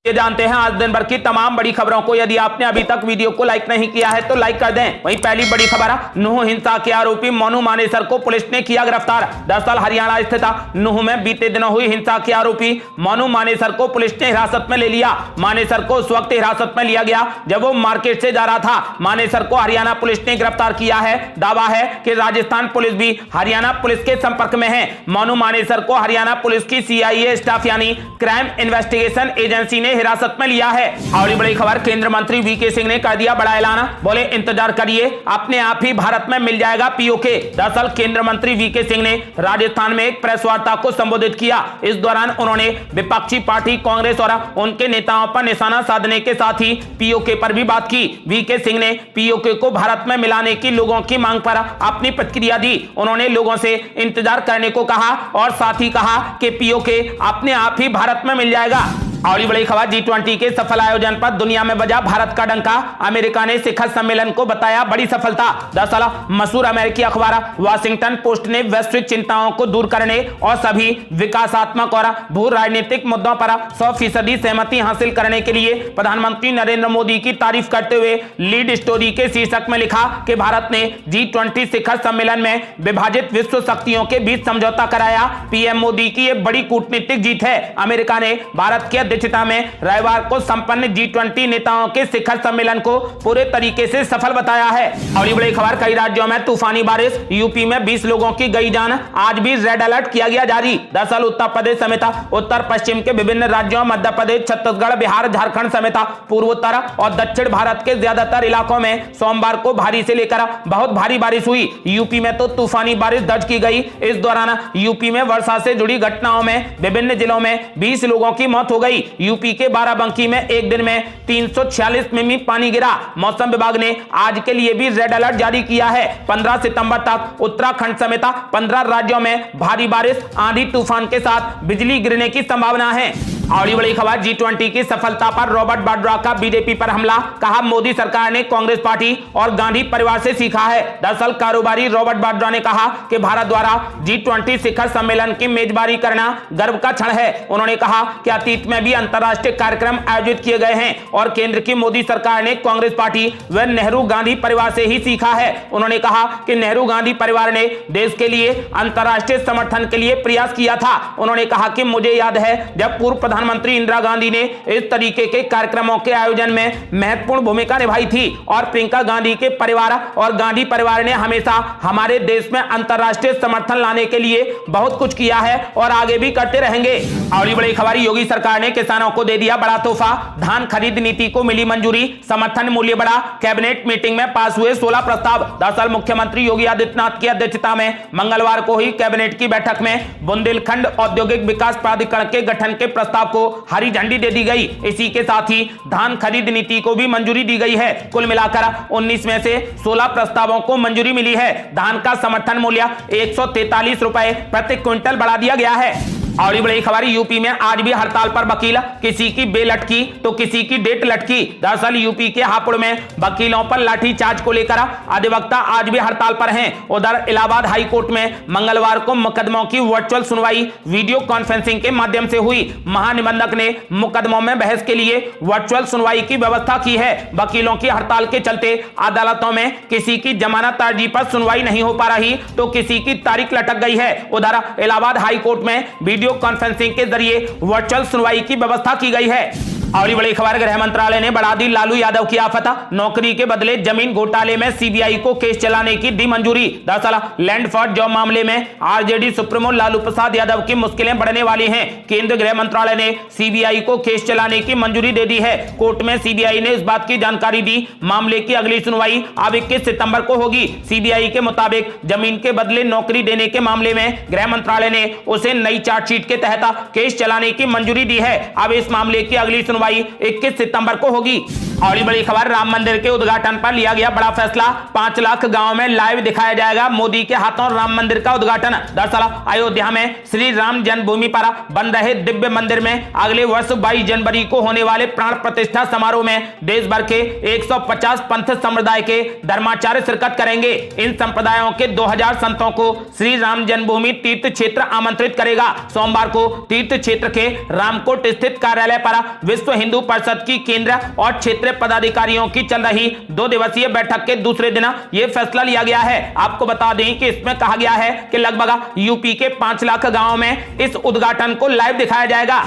ये जानते हैं आज दिन भर की तमाम बड़ी खबरों को। यदि आपने अभी तक वीडियो को लाइक नहीं किया है तो लाइक कर दें। वहीं पहली बड़ी खबर, नूह हिंसा के आरोपी मोनू मानेसर को पुलिस ने किया गिरफ्तार। दरअसल हरियाणा स्थित नूह में बीते दिनों हुई हिंसा के आरोपी मोनू मानेसर को पुलिस ने हिरासत में ले लिया। मानेसर को उस वक्त हिरासत में लिया गया जब वो मार्केट से जा रहा था। मानेसर को हरियाणा पुलिस ने गिरफ्तार किया है। दावा है कि राजस्थान पुलिस भी हरियाणा पुलिस के संपर्क में है। मोनू मानेसर को हरियाणा पुलिस की सीआईए स्टाफ यानी क्राइम इन्वेस्टिगेशन एजेंसी ने हिरासत में लिया है। और बड़ी खबर, केंद्र मंत्री वीके सिंह ने कर दिया बड़ा ऐलान। बोले इंतजार करिए, अपने आप ही भारत में मिल जाएगा पीओके। दरअसल केंद्र मंत्री वीके सिंह ने राजस्थान में एक प्रेस वार्ता को संबोधित किया। इस दौरान उन्होंने विपक्षी पार्टी कांग्रेस और उनके नेताओं पर निशाना साधने के साथ ही पीओके पर भी बात की। वीके सिंह ने पीओके को भारत में मिलाने की लोगों की मांग पर अपनी प्रतिक्रिया दी। उन्होंने लोगों से इंतजार करने को कहा और साथ ही कहा कि पीओके अपने आप ही भारत में मिल जाएगा। और बड़ी खबर, G20 के सफल आयोजन पर दुनिया में बजा भारत का डंका। अमेरिका ने शिखर सम्मेलन को बताया बड़ी सफलता। दरअसल मशहूर अमेरिकी अखबार वॉशिंगटन पोस्ट ने वैश्विक चिंताओं को दूर करने और सभी विकासात्मक और भू राजनीतिक मुद्दों पर 100% सहमति हासिल करने के लिए प्रधानमंत्री नरेंद्र मोदी की तारीफ करते हुए लीड स्टोरी के शीर्षक में लिखा कि भारत ने G20 शिखर सम्मेलन में विभाजित विश्व शक्तियों के बीच समझौता कराया। पीएम मोदी की यह बड़ी कूटनीतिक जीत है। अमेरिका ने भारत के अध्यक्षता में रविवार को संपन्न G20 नेताओं के शिखर सम्मेलन को पूरे तरीके से सफल बताया है। और बड़ी खबर, कई राज्यों में तूफानी बारिश, यूपी में 20 लोगों की गई जान। आज भी रेड अलर्ट किया गया जारी। दरअसल उत्तर प्रदेश समेत उत्तर पश्चिम के विभिन्न राज्यों, मध्य प्रदेश, छत्तीसगढ़, बिहार, झारखंड समेत पूर्वोत्तर और दक्षिण भारत के ज्यादातर इलाकों में सोमवार को भारी से लेकर बहुत भारी बारिश हुई। यूपी में तो तूफानी बारिश दर्ज की गई। इस दौरान यूपी में वर्षा से जुड़ी घटनाओं में विभिन्न जिलों में 20 लोगों की मौत हो गई। यूपी के बाराबंकी में एक दिन में 346 मिमी पानी गिरा। मौसम विभाग ने आज के लिए भी रेड अलर्ट जारी किया है। 15 सितंबर तक उत्तराखंड समेत 15 राज्यों में भारी बारिश, आंधी तूफान के साथ बिजली गिरने की संभावना है। और बड़ी खबर, G20 की सफलता पर रॉबर्ट वाड्रा का बीजेपी पर हमला। कहा मोदी सरकार ने कांग्रेस पार्टी और गांधी परिवार से सीखा है। दरअसल कारोबारी रॉबर्ट वाड्रा ने कहा कि भारत द्वारा G20 शिखर सम्मेलन की मेजबानी करना गर्व का क्षण है। उन्होंने कहा कि अतीत में भी अंतर्राष्ट्रीय कार्यक्रम आयोजित किए गए हैं और केंद्र की मोदी सरकार ने कांग्रेस पार्टी व नेहरू गांधी परिवार से ही सीखा है। उन्होंने कहा कि नेहरू गांधी परिवार ने देश के लिए अंतर्राष्ट्रीय समर्थन के लिए प्रयास किया था। उन्होंने कहा कि मुझे याद है जब पूर्व प्रधानमंत्री इंदिरा गांधी ने इस तरीके के कार्यक्रमों के आयोजन में महत्वपूर्ण भूमिका निभाई थी और प्रियंका गांधी के परिवार और गांधी परिवार ने हमेशा हमारे देश में अंतर्राष्ट्रीय समर्थन लाने के लिए बहुत कुछ किया है और आगे भी करते रहेंगे। और बड़ी खबर, योगी सरकार ने किसानों को दे दिया बड़ा तोहफा। धान खरीद नीति को मिली मंजूरी, समर्थन मूल्य बढ़ा। कैबिनेट मीटिंग में पास हुए 16 प्रस्ताव। दरअसल मुख्यमंत्री योगी आदित्यनाथ की अध्यक्षता में मंगलवार को हुई कैबिनेट की बैठक में बुंदेलखंड औद्योगिक विकास प्राधिकरण के गठन के प्रस्ताव को हरी झंडी दे दी गई। इसी के साथ ही धान खरीद नीति को भी मंजूरी दी गई है। कुल मिलाकर 19 में से 16 प्रस्तावों को मंजूरी मिली है। धान का समर्थन मूल्य 143 रुपए प्रति क्विंटल बढ़ा दिया गया है। और बड़ी खबर, यूपी में आज भी हड़ताल पर वकील, किसी की बेल लटकी तो किसी की डेट लटकी। दरअसल यूपी के हापुड़ में वकीलों पर लाठीचार्ज को लेकर अधिवक्ता आज भी हड़ताल पर हैं। उधर इलाहाबाद हाई कोर्ट में मंगलवार को मुकदमों की वर्चुअल सुनवाई वीडियो कॉन्फ्रेंसिंग के माध्यम से हुई। महानिबंधक ने मुकदमों में बहस के लिए वर्चुअल सुनवाई की व्यवस्था की है। वकीलों की हड़ताल के चलते अदालतों में किसी की जमानत अर्जी पर सुनवाई नहीं हो पा रही तो किसी की तारीख लटक गई है। उधर इलाहाबाद हाई कोर्ट में वीडियो कॉन्फ्रेंसिंग के जरिए वर्चुअल सुनवाई की व्यवस्था की गई है। और बड़ी खबर, गृह मंत्रालय ने बढ़ा दी लालू यादव की आफत। नौकरी के बदले जमीन घोटाले में सीबीआई को केस चलाने की दी मंजूरी। दरअसल लैंड फॉर जॉब मामले में आरजेडी सुप्रीमो लालू प्रसाद यादव की मुश्किलें बढ़ने वाली हैं। केंद्रीय गृह मंत्रालय ने सीबीआई को केस चलाने की मंजूरी दे दी है। कोर्ट में सीबीआई ने इस बात की जानकारी दी। मामले की अगली सुनवाई अब 21 सितंबर को होगी। सीबीआई के मुताबिक जमीन के बदले नौकरी देने के मामले में गृह मंत्रालय ने उसे नई चार्जशीट के तहत केस चलाने की मंजूरी दी है। अब इस मामले की अगली सुनवाई 21 सितंबर को होगी। और बड़ी खबर, राम मंदिर के उद्घाटन पर लिया गया बड़ा फैसला। 5 लाख गांव में लाइव दिखाया जाएगा मोदी के हाथों राम मंदिर का उद्घाटन। दरअसल अयोध्या में श्री राम जन्मभूमि पर बन रहे दिव्य मंदिर में अगले वर्ष 22 जनवरी को होने वाले प्राण प्रतिष्ठा समारोह में देश भर के 150 पंथ संप्रदाय के धर्माचार्य शिरकत करेंगे। इन संप्रदायों के 2000 संतों को श्री राम जन्मभूमि तीर्थ क्षेत्र आमंत्रित करेगा। सोमवार को तीर्थ क्षेत्र के रामकोट स्थित कार्यालय पर विश्व हिंदू परिषद की केंद्र और क्षेत्रीय पदाधिकारियों की चल रही 2 दिवसीय बैठक के दूसरे दिन यह फैसला लिया गया है। आपको बता दें कि इसमें कहा गया है कि लगभग यूपी के 5 लाख गांवों में इस उद्घाटन को लाइव दिखाया जाएगा।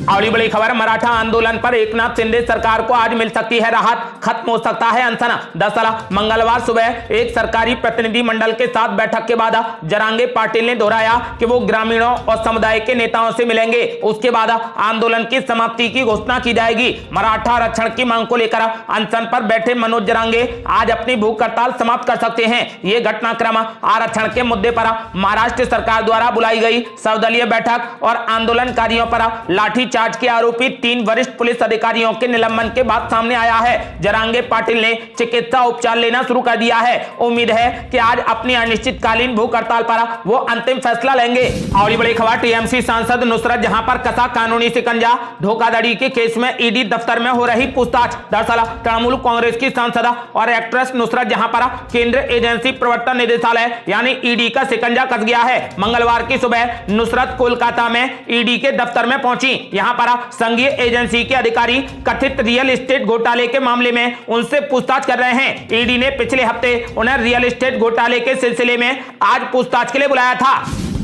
और बड़ी खबर, मराठा आंदोलन पर एकनाथ शिंदे सरकार को आज मिल सकती है राहत, खत्म हो सकता है अनशन। दरअसल मंगलवार सुबह एक सरकारी प्रतिनिधि मंडल के साथ बैठक के बाद जरांगे पाटिल ने दोहराया कि वो ग्रामीणों और समुदाय के नेताओं से मिलेंगे। उसके बाद आंदोलन की समाप्ति की घोषणा की जाएगी। मराठा आरक्षण की मांग को लेकर अनशन पर बैठे मनोज जरांगे आज अपनी भूख हड़ताल समाप्त कर सकते हैं। ये घटनाक्रम आरक्षण के मुद्दे पर महाराष्ट्र सरकार द्वारा बुलाई गई सर्वदलीय बैठक और आंदोलनकारियों पर लाठी चार्ज के आरोपी 3 वरिष्ठ पुलिस अधिकारियों के निलंबन के बाद सामने आया है। जरांगे पाटिल ने चिकित्सा उपचार लेना शुरू कर दिया है। उम्मीद है कि आज अपनी अनिश्चितकालीन भूख हड़ताल पर वो अंतिम फैसला लेंगे। और बड़ी खबर, टीएमसी सांसद नुसरत जहां पर कसा कानूनी शिकंजा, धोखाधड़ी के केस में ईडी दफ्तर में हो रही पूछताछ। दरअसल तृणमूल कांग्रेस की सांसद और एक्ट्रेस नुसरत जहां पर केंद्रीय एजेंसी प्रवर्तन निदेशालय यानी ईडी का शिकंजा कस गया है। मंगलवार की सुबह नुसरत कोलकाता में ईडी के दफ्तर में पहुंची। यहां पर संघीय एजेंसी के अधिकारी कथित रियल एस्टेट घोटाले के मामले में उनसे पूछताछ कर रहे हैं। ईडी ने पिछले हफ्ते उन्हें रियल एस्टेट घोटाले के सिलसिले में आज पूछताछ के लिए बुलाया था।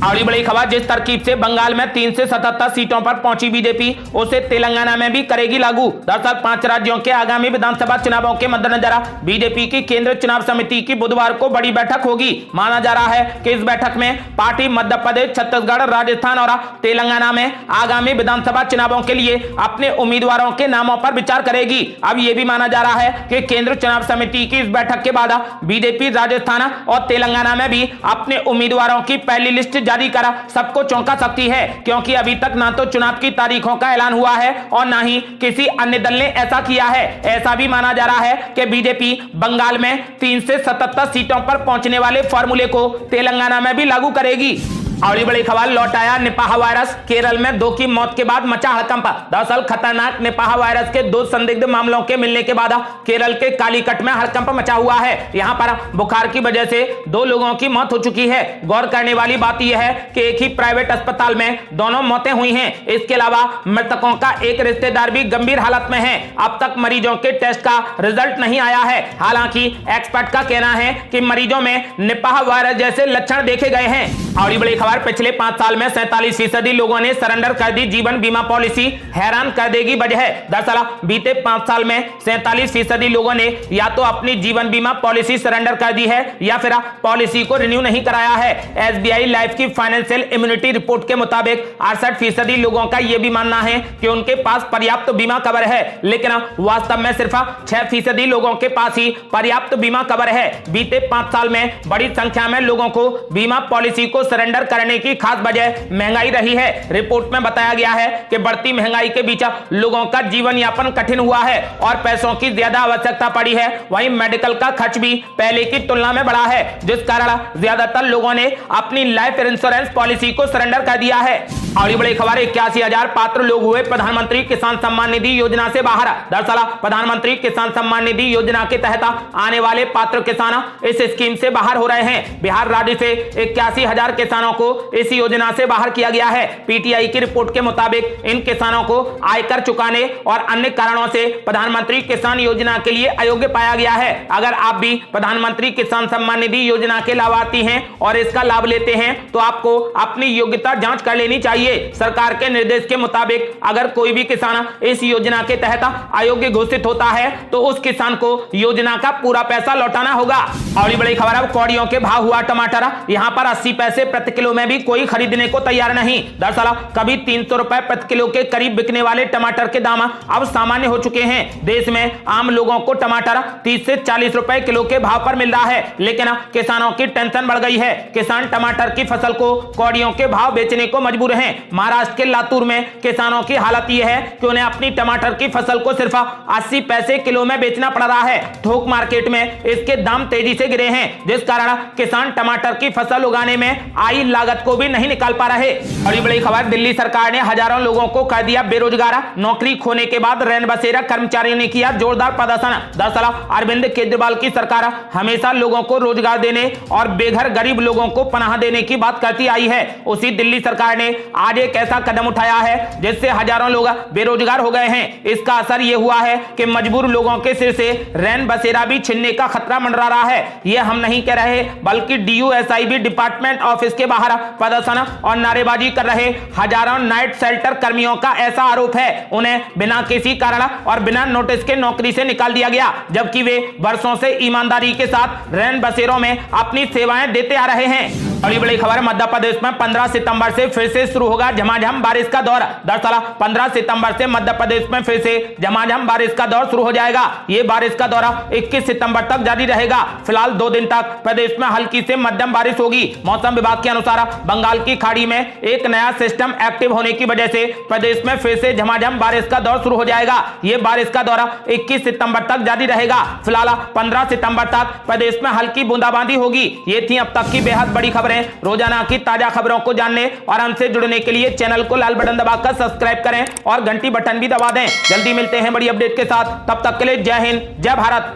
और बड़ी खबर, जिस तरकीब से बंगाल में 3 से 77 सीटों पर पहुंची बीजेपी, उसे तेलंगाना में भी करेगी लागू। दरअसल 5 राज्यों के आगामी विधानसभा चुनावों के मद्देनजर बीजेपी की केंद्रीय चुनाव समिति की बुधवार को बड़ी बैठक होगी। माना जा रहा है कि इस बैठक में पार्टी मध्य प्रदेश, छत्तीसगढ़, राजस्थान और तेलंगाना में आगामी विधानसभा चुनावों के लिए अपने उम्मीदवारों के नामों पर विचार करेगी। अब यह भी माना जा रहा है कि केंद्रीय चुनाव समिति की इस बैठक के बाद बीजेपी राजस्थान और तेलंगाना में भी अपने उम्मीदवारों की पहली लिस्ट जारी कर सबको चौंका सकती है, क्योंकि अभी तक ना तो चुनाव की तारीखों का ऐलान हुआ है और ना ही किसी अन्य दल ने ऐसा किया है। ऐसा भी माना जा रहा है कि बीजेपी बंगाल में 3 से 77 सीटों पर पहुंचने वाले फॉर्मूले को तेलंगाना में भी लागू करेगी। और बड़ी खबर, लौट आया निपाह वायरस, केरल में 2 की मौत के बाद मचा हड़कंप। दरअसल खतरनाक निपाह वायरस के 2 संदिग्ध मामलों के मिलने के बाद केरल के कालीकट में हड़कंप मचा हुआ है। यहां पर बुखार की वजह से 2 लोगों की मौत हो चुकी है। गौर करने वाली बात यह है कि एक ही प्राइवेट अस्पताल में दोनों मौतें हुई हैं। इसके अलावा मृतकों का एक रिश्तेदार भी गंभीर हालत में है। अब तक मरीजों के टेस्ट का रिजल्ट नहीं आया है। हालांकि एक्सपर्ट का कहना है कि मरीजों में निपाह वायरस जैसे लक्षण देखे गए हैं। और बड़ी खबर, पिछले 5 साल में 47% लोगों ने सरेंडर कर दी जीवन बीमा पॉलिसी, हैरान कर देगी वजह। दरअसल बीते 5 साल में 47% लोगों ने या तो अपनी जीवन बीमा पॉलिसी सरेंडर कर दी है या फिर पॉलिसी को रिन्यू नहीं कराया है। एसबीआई लाइफ की फाइनेंशियल इम्यूनिटी रिपोर्ट के मुताबिक 68% लोगों का यह भी मानना है कि उनके पास पर्याप्त बीमा कवर है, लेकिन वास्तव में सिर्फ 6% लोगों के पास ही पर्याप्त बीमा कवर है। बीते 5 साल में बड़ी संख्या में लोगों को बीमा पॉलिसी को सरेंडर करने की खास वजह महंगाई रही है। रिपोर्ट में बताया गया है कि बढ़ती महंगाई के बीच लोगों का जीवन यापन कठिन हुआ है और पैसों की ज्यादा आवश्यकता पड़ी है। वहीं मेडिकल का खर्च भी पहले की तुलना में बढ़ा है, जिस कारण ज्यादातर लोगों ने अपनी लाइफ इंश्योरेंस पॉलिसी को सरेंडर कर दिया है। और बड़ी खबर, 81,000 पात्र लोग हुए प्रधानमंत्री किसान सम्मान निधि योजना से बाहर। दरअसल प्रधानमंत्री किसान सम्मान निधि योजना के तहत आने वाले पात्र किसान इस स्कीम से बाहर हो रहे हैं। बिहार राज्य से 81,000 किसानों को इस योजना से बाहर किया गया है। पीटीआई की रिपोर्ट के मुताबिक इन किसानों को आयकर चुकाने और अन्य कारणों से प्रधानमंत्री किसान योजना के लिए अयोग्य पाया गया है। अगर आप भी प्रधानमंत्री किसान सम्मान निधि योजना के लाभार्थी हैं और इसका लाभ लेते हैं तो आपको अपनी योग्यता जांच कर लेनी चाहिए। सरकार के निर्देश के मुताबिक अगर कोई भी किसान इस योजना के तहत अयोग्य घोषित होता है तो उस किसान को योजना का पूरा पैसा लौटाना होगा। और बड़ी खबर, अब कौड़ियों के भाव हुआ टमाटर। यहां पर 80 पैसे प्रति किलो किलो में भी कोई खरीदने को तैयार नहीं। दरअसल कभी 300 रुपए प्रति किलो के करीब बिकने वाले टमाटर के दाम अब सामान्य हो चुके हैं। देश में आम लोगों को टमाटर 30 से 40 रुपए किलो के भाव पर मिल रहा है, लेकिन किसानों की टेंशन बढ़ गई है। किसान टमाटर की फसल को कौड़ियों के भाव बेचने को मजबूर हैं। महाराष्ट्र के लातूर में किसानों की हालत यह है कि उन्हें अपनी टमाटर की फसल को सिर्फ 80 पैसे किलो में बेचना पड़ रहा है। थोक मार्केट में इसके दाम तेजी से गिरे हैं, जिस कारण किसान टमाटर की फसल उगाने में आई लागत को भी नहीं निकाल पा रहे। बड़ी बड़ी खबर, दिल्ली सरकार ने हजारों लोगों को कर दिया बेरोजगार। नौकरी खोने के बाद रैन बसेरा कर्मचारियों ने किया जोरदार प्रदर्शन। दरअसल अरविंद केजरीवाल की सरकार हमेशा लोगों को रोजगार देने और बेघर गरीब लोगों को पनाह देने की बात करती आई है। उसी दिल्ली सरकार ने आज एक ऐसा कदम उठाया है जिससे हजारों लोग बेरोजगार हो गए हैं। इसका असर यह हुआ है कि मजबूर लोगों के सिर से रैन बसेरा भी छीनने का खतरा मंडरा रहा है। यह हम नहीं कह रहे, बल्कि DUSIB डिपार्टमेंट ऑफिस के बाहर प्रदर्शन और नारेबाजी कर रहे हजारों नाइट शेल्टर कर्मियों का ऐसा आरोप है। उन्हें बिना किसी कारण और बिना नोटिस के नौकरी से निकाल दिया गया, जबकि वे वर्षों से ईमानदारी के साथ रैन बसेरों में अपनी सेवाएं देते आ रहे हैं। बड़ी बड़ी खबर, मध्य प्रदेश में 15 सितंबर से फिर से शुरू होगा झमाझम बारिश का दौर। दरअसल 15 सितंबर से मध्य प्रदेश में फिर से झमाझम बारिश का दौर शुरू हो जाएगा। ये बारिश का दौर 21 सितंबर तक जारी रहेगा। फिलहाल 2 दिन तक प्रदेश में हल्की से मध्यम बारिश होगी। मौसम विभाग के अनुसार बंगाल की खाड़ी में एक नया सिस्टम एक्टिव होने की वजह से प्रदेश में फिर से झमाझम बारिश का दौर शुरू हो जाएगा। ये बारिश का दौर 21 सितंबर तक जारी रहेगा। फिलहाल 15 सितंबर तक प्रदेश में हल्की बूंदाबांदी होगी। ये थी अब तक की बेहद बड़ी खबरें। रोजाना की ताजा खबरों को जानने और हमसे जुड़ने के लिए चैनल को लाल बटन दबाकर सब्सक्राइब करें और घंटी बटन भी दबा दें। जल्दी मिलते हैं बड़ी अपडेट के साथ, तब तक के लिए जय हिंद, जय भारत।